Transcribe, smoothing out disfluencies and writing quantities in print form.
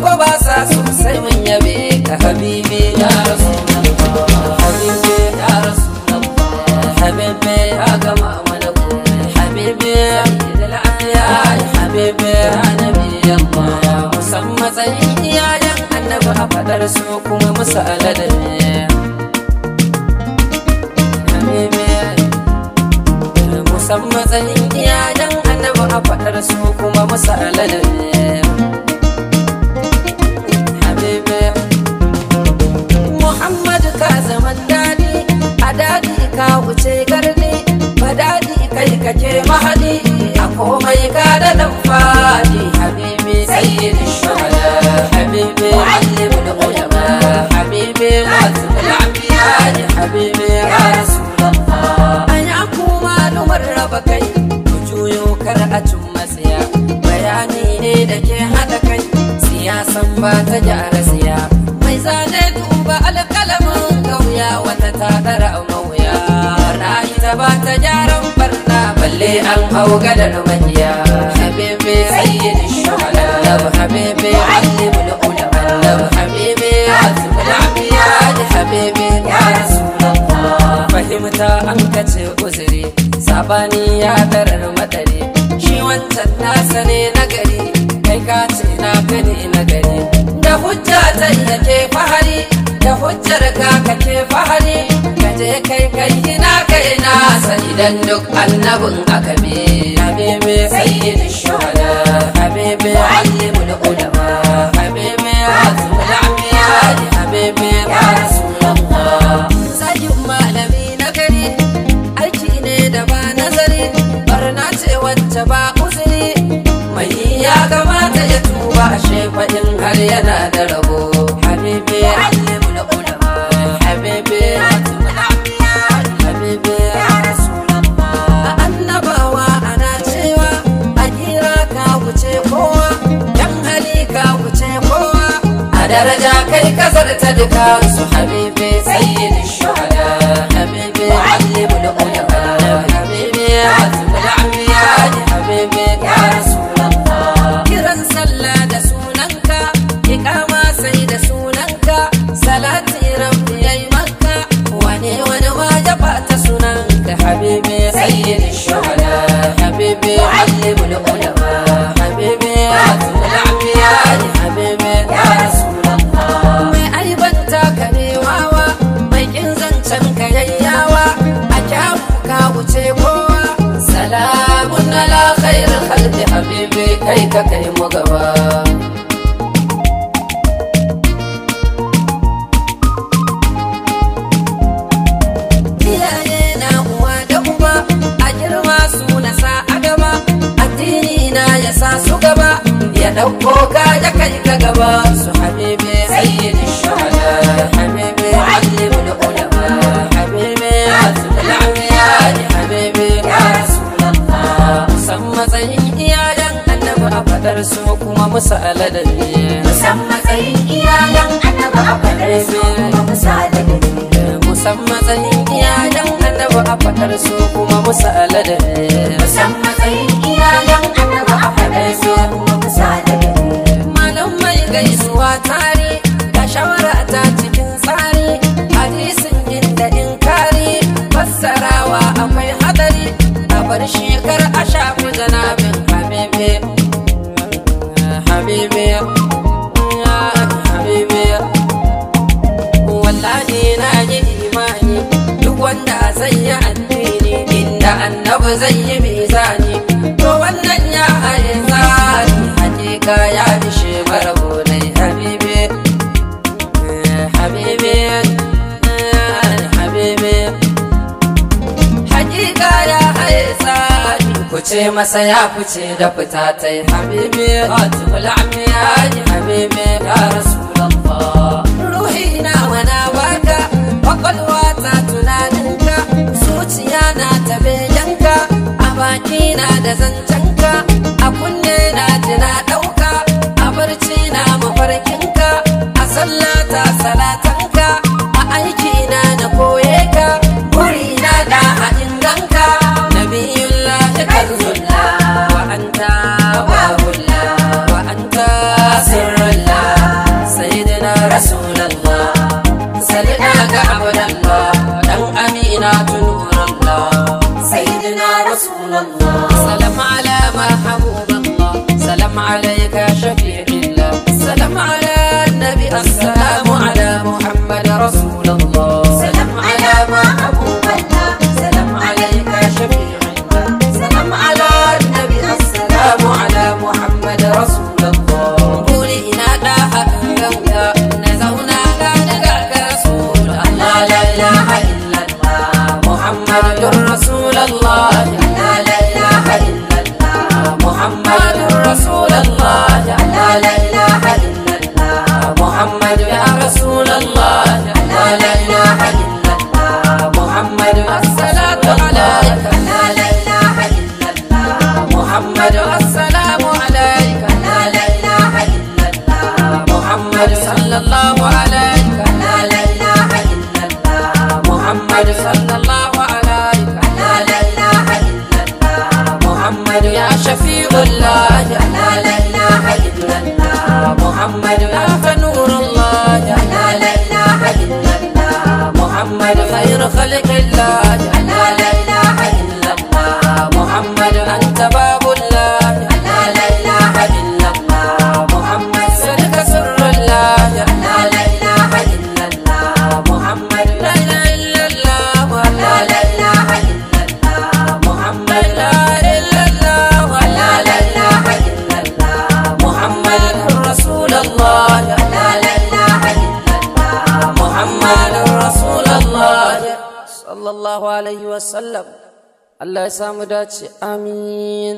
ko ba sa so sai mun yabe ka habibi ya rasulullah habibi ya rasulullah habibi ya gama mana ku habibi sayyidul anbiya habibi ya nabi Allah musamman tsayin iyayen annabi a fadar su kuma musu aladabi habibi musamman tsayin iyayen annabi a fadar su kuma musu aladabi Muhammadu ka zaman daɗi a daɗi ka wuce garni ba daɗi kai kake mahadi a komai ka da ɗan faɗi habibi sayyidi shuhada habibi muallimul ulama habibi mu'azzimul anbiya habibi ya rasulullah an ya ku malumar raba kai ku juyo kar a cin matsaya bayani ne da ke haɗa kai siyasan ba ta gyara siya mai zane duba alƙalamin kauya wata ta ɗara mawuya na ita ba ta gyaran barna balle an hau gadar makiya habibi sayyidi shuhada habibi allimul ulama habibi azmul anbiya habibi ya rasulullah fahimta an kace uzuri sabani ya darar madari shi wancan nasa ne nagari kai ka ce na gani nagari da hujja ta yake fahari da hujjar ka kake fahari kaje kai kai na kai na sai idan duk annabin aka bi habibi sayyidi shuhada habibi allimul ulama habibi azmul anbiya habibi ya rasulullah sayyid malami nagari aiki ne da ba nazari barna ce wacce ba uzuri mai ya kamata ya tuba ashe fadin har yana da rabo habibi allimul ulama habibi azmul anbiya habibi ya rasulullah annabawa ana cewa a kira ka wuce kowa dan hali ka wuce kowa a daraja kai kasar ta duka su habibi sayyidi shuhada habibi allimul ulama habibi azmul anbiya habibi ya rasulullah kiran sallah da sunanka iqama sai da sunanka salati rabbi yayi makka wani ma ya fata sunanka habibi sayyidi shuhada habibi allimul ulama habibi azmul anbiya habibi ya rasulullah mai aibanta karewawa mai kin zancen kayayyawa a kyawu ka wuce kowa salamun ala khairil khalqi habibi kai ka kai mu gaba iyaye na uwa da uba a girma su na sa a gaba addini na ya sa su gaba ya dauko ka ya kai ka gaba su habibi sayyidi shuhada habibi allimul ulama habibi azmul anbiya habibi ya rasulullah musamman matsayin iyayen annabi a fadar su kuma musu aladabi musamman matsayin iyayen annabi a fadar su kuma musu aladabi musamman matsayin iyayen annabi a fadar su kuma musu aladabi musamman matsayin iyayen annabi a fadar su kuma musu aladabi malam mai gaisuwa tare da shawara ta cikin tsari hadisin inda inkari fassarawa akwai hadari a bar shekar a shafi janabin habibi habibi habibi wallahi na yi imani duk wanda zai yi addini inda annabi zai yi mizani to wannan ya haye tsari hakika ya dishe marabonai habibi habibi habibi hakika ya haye tsari ku ce masa ya fice da fita ta yi habibi azmul anbiya habibi ya rasulullah ruhi na wana baka kwakwalwa ta tunaninka zuciya na ta beyanka a baki na da zancenka a kunne na ji na ɗauka a barci na mafarkinka a sallata salatanka a aiki na na koye ka buri na da haɗin ganka nabiyullah ya kanzullah wa anta babullah wa anta sirrullah الله. سلام على محبوب الله، سلام عليك شفيع الله، سلام على النبي، السلام على محمد رسول الله. سلام على محبوب الله، سلام عليك شفيع الله، سلام على النبي، السلام على محمد رسول الله. قولي إنا داها إنجا نزونا لنجاك رسول الله، لا إله إلا الله محمد رسول الله، لا إله إلا الله محمد رسول الله، لا إله إلا الله محمد يا رسول الله، لا إله إلا الله محمد. الصلاة عليك، لا إله إلا الله محمد، السلام عليك، لا إله إلا الله محمد، صلى الله عليك، لا إله إلا الله محمد، صلى الله عليك، لا إله إلا الله محمد يا شفيع الله، لا إله إلا الله محمد، أنت نور الله، لا إله إلا الله محمد، خير خلق الله، لا إله إلا الله محمد، أنت باب الله، لا إله إلا الله محمد، سرك سر الله، لا إله إلا الله محمد، لا إله إلا الله، لا إله إلا الله محمد، لا إله إلا الله، لا إله إلا الله محمد رسول الله، لا إله إلا الله محمد رسول الله صلى الله عليه وسلم. الله يسامح. آمين.